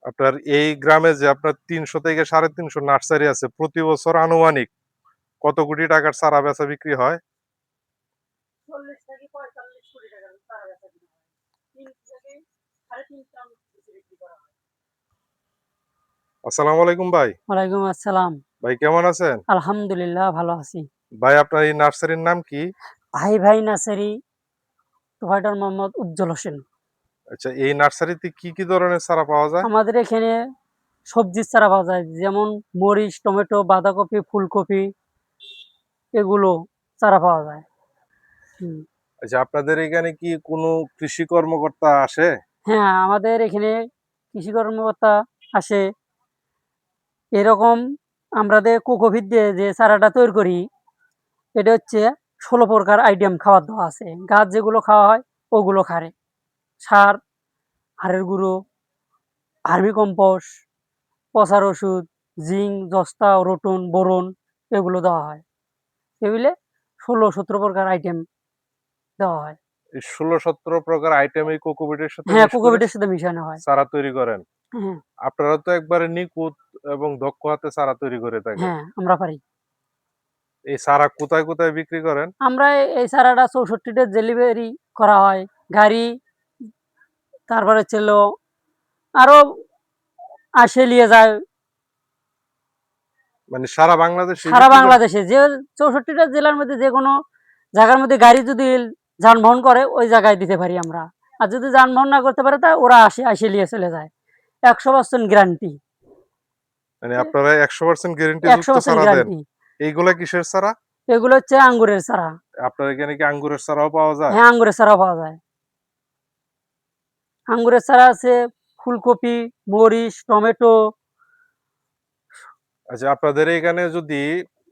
আপনার এই গ্রামে যে আপনার ৩০০ থেকে ৩৫০ নার্সারি আছে, প্রতি বছর আনুমানিক কত কোটি টাকার চারা বেচা বিক্রি হয়? ৪০ থেকে ৪৫ কোটি টাকার চারা বেচা বিক্রি হয়। ৩ থেকে ৩.৫ টন বেশি বিক্রি করা হয়। আসসালামু আলাইকুম ভাই। ওয়ালাইকুম আসসালাম। ভাই কেমন আছেন? আলহামদুলিল্লাহ ভালো আছি। ভাই আপনার এই নার্সারির নাম কি? ভাই নার্সারি, প্রোভাইডার মোহাম্মদ উজ্জ্বল হোসেন। আচ্ছা, এই নার্সারিতে কি ধরনের চারা পাওয়া যায়? আমাদের এখানে সবজির চারা পাওয়া যায়, যেমন মরিচ, টমেটো, বাঁধাকপি, ফুলকপি, এগুলো চারা পাওয়া যায়। হুম। আচ্ছা, আপনাদের এখানে কি কোনো কৃষি কর্মকর্তা আসে? হ্যাঁ, আমাদের এখানে কৃষি কর্মকর্তা আসে। এরকম আমাদের কোকোপিট দিয়ে যে চারাটা তৈরি করি, এটা হচ্ছে ১৬ প্রকার আইটেম খাবার দেওয়া আছে। গাছ যেগুলো খাওয়া হয় ওগুলো খায়। সার, হাড়ের গুঁড়ো, ভার্মি কম্পোস্ট, পচার ওষুধ, জিঙ্ক, জস্তা, রোটন, বোরন, এগুলো দেওয়া হয়। টেবিলে ১৬-১৭ প্রকার আইটেম দেওয়া হয়। এই ১৬-১৭ প্রকার আইটেম এই কোকোপিটের সাথে হ্যাঁ, মিক্স করে কোকোপিটের সাথে মিশানো হয়। চারা তৈরি করেন। হ্যাঁ, আপনারা তো একবারে নিখুঁত এবং দক্ষ হাতে চারা তৈরি করে থাকেন। হ্যাঁ, আমরা পারি। এই চারা কোথায় বিক্রি করেন? আমরা এই চারাটা ৬৪ টা ডেলিভারি করা হয়। গাড়ি, তারপরে ছিল আরো আসে নিয়ে যায়। মানে সারা বাংলাদেশে সারা বিক্রি করেন? বাংলাদেশে যে ৬৪ টা জেলার মধ্যে যেকোনো জায়গার মধ্যে গাড়ি যদি যানবাহন করে ওই জায়গায় দিতে পারি আমরা। আর যদি যানবাহন না করতে পারে তা ওরা আসে নিয়ে চলে যায়। ১০০% গ্যারান্টি। মানে আপনারা ১০০% গ্যারান্টি যুক্ত ১০০% চারা দেন। গ্যারান্টি। এইগুলা কিসের চারা? এগুলো হচ্ছে আঙ্গুরের চারা। আপনার এখানে কি আঙ্গুরের চারাও পাওয়া যায়? হ্যাঁ, আঙ্গুরের চারাও পাওয়া যায়। আঙ্গুরের চারা আছে, ফুলকপি, মরিচ, টমেটো। আচ্ছা, আপনাদের এখানে যদি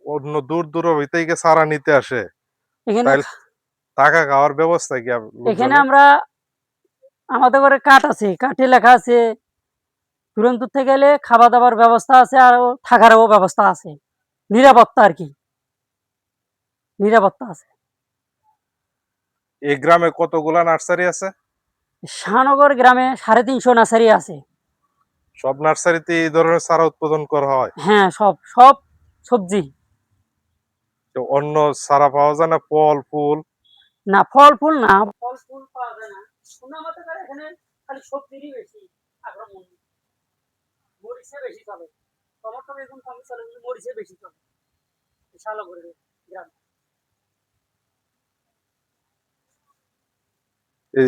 অন্য দূর থেকে চারা নিতে আসে, এখানে তাইলে থাকা খাওয়ার ব্যবস্থা কি এখানে লোকজনের? আমরা আমাদের ঘরে কাঠ আছে। কাঠে লেখা আছে দূরান্ত থেকে গেলে খাওয়া-দাওয়ার ব্যবস্থা আছে, আর থাকারও ব্যবস্থা আছে। নিরাপত্তা আরকি। নিরাপত্তা আছে। এই গ্রামে কতগুলা নার্সারি আছে? শাহনগর গ্রামে ৩৫০ নার্সারি আছে। সব নার্সারিতে এই ধরনের চারা উৎপাদন করা হয়? হ্যাঁ, সব সবজি। তো অন্য চারা পাওয়া যায় না, ফল, ফুল? না, ফল-ফুল না। ফল-ফুল পাওয়া যায় না। শোনা মতে করে এখানে খালি সবজিরই বেশি আক্রমণ। মরিচে বেশি চলে। টমেটো, বেগুন কম চলে, কিন্তু মরিচে বেশি চলে। শাহনগরের গ্রামে।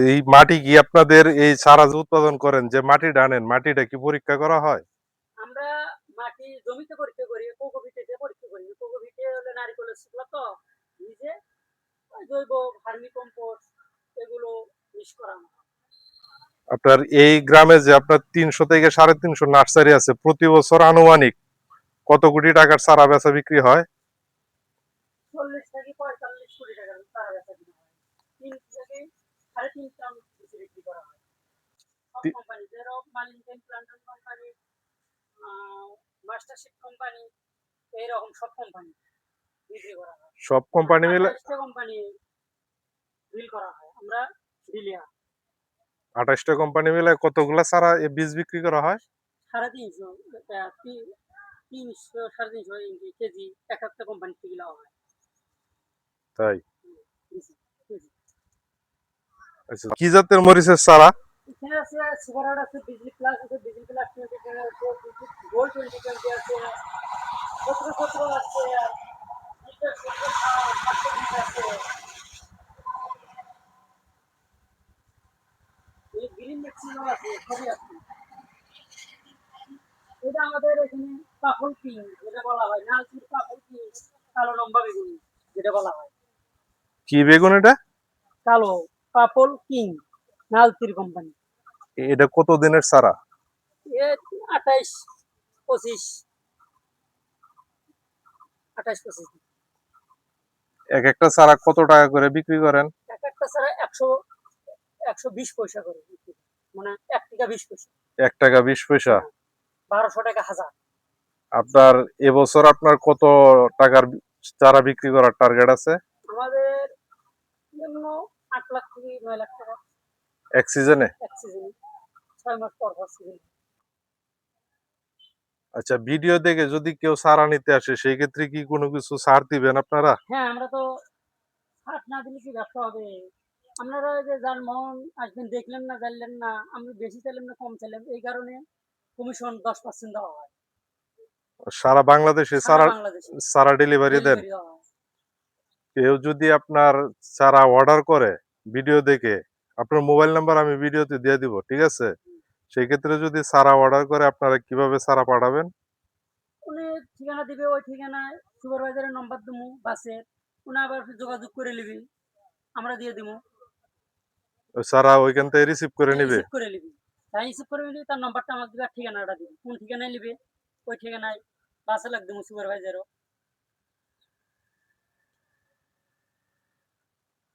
এই মাটি কি আপনাদের এই চারা যে উৎপাদন করেন, যে মাটিটা আনেন, মাটিটা কি পরীক্ষা করা হয়? আমরা মাটি জমিতে পরীক্ষা করি, কোকোপিটে পরীক্ষা করি। কোকোপিটে হলে নারিকেলের শুকনা তো নিজে জৈব ভার্মি কম্পোস্ট এগুলো মিক্স করানো হয়। আপনার এই গ্রামে যে আপনার ৩০০ থেকে ৩৫০ নার্সারি আছে, প্রতি বছর আনুমানিক কত কোটি টাকার চারা বেচা বিক্রি হয়? ৪০ থেকে ৪৫ কোটি টাকার চারা বেচা বিক্রি হয়। ৩ থেকে ৩.৫ টন বেশি বিক্রি করা হয়। সব তি- কোম্পানি, যেরকম মালিংটেন প্ল্যান্টন কোম্পানি, মাস্টারশিপ কোম্পানি, এইরকম সব কোম্পানি বিক্রি করা হয়। সব কোম্পানি মিলে ২৮ টা কোম্পানি ডিল করা হয়। আমরা ডিলিয়ার। ২৮ টা কোম্পানি মিলে কতগুলা চারা বীজ বিক্রি করা হয়? ৩৫০ ৩০০ ৩৫০ কেজি এক একটা কোম্পানি থেকে নেওয়া হয়। তাই? KG KG. আচ্ছা, কি জাতের মরিচের চারা? এখানে আছে সুপারহাট আছে, বিজলি প্লাস আছে, বিজলি প্লাস 20 আছে, গোল্ড 2020 আছে, 17 আছে, লিটার 720 আছে। এই গ্রিন ম্যাক্সিমাম আছে, সবই আছে। এটা আমাদের এখানে পাফল কিং যেটা বলা হয়, নালচির পাফল কিং, কালো লম্বা বেগুন যেটা বলা হয়। কি বেগুন এটা? কালো পাপল কিং, নালচির কোম্পানি। এটা কত দিনের চারা? এ ২৮ ২৫ ২৮-২৫ দিন। এক একটা চারা কত টাকা করে বিক্রি করেন? এক একটা ছাড়া ১২০ পয়সা করে বিক্রি করে। মানে ১ টাকা ২০ পয়সা। ১ টাকা ২০ পয়সা। হ্যাঁ, ১২০০ টাকা হাজার। আপনার এবছর আপনার কত টাকার চারা বিক্রি করার টার্গেট আছে? আমাদের নিম্ন ৮ লাখ থেকে ৯ লাখ টাকা এক সিজনে? এক সিজনে। ৬ মাস পর সিজন। আচ্ছা, ভিডিও দেখে যদি কেউ চারা নিতে আসে সেই ক্ষেত্রে কি কোনো কিছু ছাড় দিবেন আপনারা? হ্যাঁ, আমরা তো ছাড় না দিলে কি ব্যবসা হবে? আপনারা ওই যে যার মন আসবেন দেখলেন না, জানলেন না, আমি বেশি চাইলাম না কম চাইলাম, এই কারণে কমিশন 10% দেওয়া হয় সারা বাংলাদেশে সারা চারা বাংলাদেশে, চারা ডেলিভারি দেন? ডেলিভারি দেওয়া হয়। কেউ যদি আপনার চারা অর্ডার করে ভিডিও দেখে, আপনার মোবাইল নাম্বার আমি ভিডিওতে দিয়ে দিব, ঠিক আছে? সেই ক্ষেত্রে যদি চারা অর্ডার করে আপনারা কিভাবে চারা পাঠাবেন? উনি ঠিকানা দিবে, ওই ঠিকানায় সুপারভাইজারের নম্বর দিমু বাসের, উনি আবার যোগাযোগ করে নিবি, আমরা দিয়ে দিমু। ওই চারা ওইখান থেকে রিসিভ করে হ্যাঁ, নিবে? রিসিভ করে নিবি, তাই রিসিভ করে নিবি, তার নাম্বারটা আমাকে দিবে আর ঠিকানাটা দিবি, কোন ঠিকানায় নিবে ওই ঠিকানায় বাসে লাগ দিমু সুপারভাইজারও।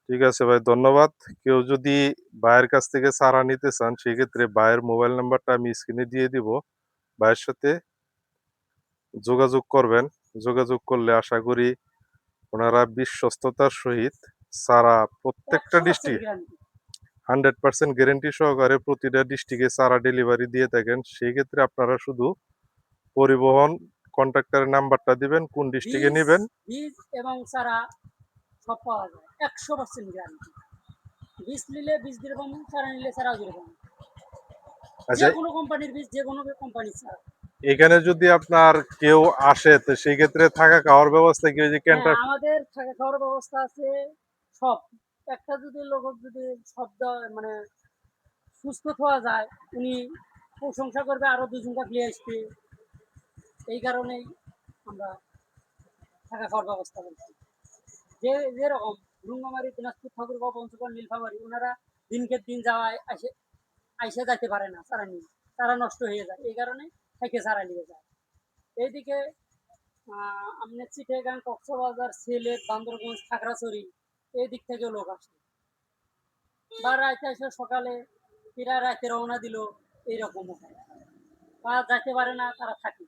ঠিক আছে ভাই, ধন্যবাদ। কেউ যদি ভাইয়ের কাছ থেকে চারা নিতে চান সেক্ষেত্রে ভাইয়ের মোবাইল নাম্বারটা আমি স্ক্রিনে দিয়ে দিব। ভাইয়ের সাথে যোগাযোগ করবেন। যোগাযোগ করলে আশা করি ওনারা বিশ্বস্ততার সহিত চারা প্রত্যেকটা 100% ডিস্ট্রিক্ট গ্যারান্টি। 100% গ্যারান্টি সহকারে প্রতিটা ডিস্ট্রিক্টে চারা ডেলিভারি দিয়ে থাকেন। সেই ক্ষেত্রে আপনারা শুধু পরিবহন কন্ট্রাক্টরের নাম্বারটা দিবেন, কোন ডিস্ট্রিক্টে বীজ নিবেন। বীজ এবং চারা সব পাওয়া যায়, 100% গ্যারান্টি। বীজ নিলে বীজ দিয়ে পাবো, চারা নিলে চারাও দিয়ে পাবো, যে আচ্ছা, কোনো কোম্পানির বীজ, যে কোনো কোম্পানির চারা। এখানে যদি আপনার কেউ আসে তো সেই ক্ষেত্রে থাকা খাওয়ার ব্যবস্থা কি ওই যে হ্যাঁ, ক্যান্টার? আমাদের থাকা খাওয়ার ব্যবস্থা আছে সব। একটা যদি লোক যদি শব্দ মানে সুস্থ হওয়া যায়, উনি প্রশংসা করবে আরো দুজনটা ফিরে আসবে, এই কারণেই আমরা থাকা খাওয়ার ব্যবস্থা করছি। যে যেরকম রুঙ্গামারি, দিনাজপুর, ঠাকুরগাঁও, পঞ্চগড়, নীলফামারী, ওনারা দিনকে দিন যাওয়ায় আসে আইসে যাইতে পারে না চারা নিয়ে, চারা নষ্ট হয়ে যায়, এই কারণে থেকে চারা নিয়ে যায়। এইদিকে আপনার চিটাগাং, কক্সবাজার, সিলেট, বান্দরগঞ্জ, খাগড়াছড়ি এই দিক থেকেও লোক আসে, বা রাইতে এসে সকালে এরা রাতে রওনা দিল, এইরকমও হয়, বা যাইতে পারে না তারা থাকে।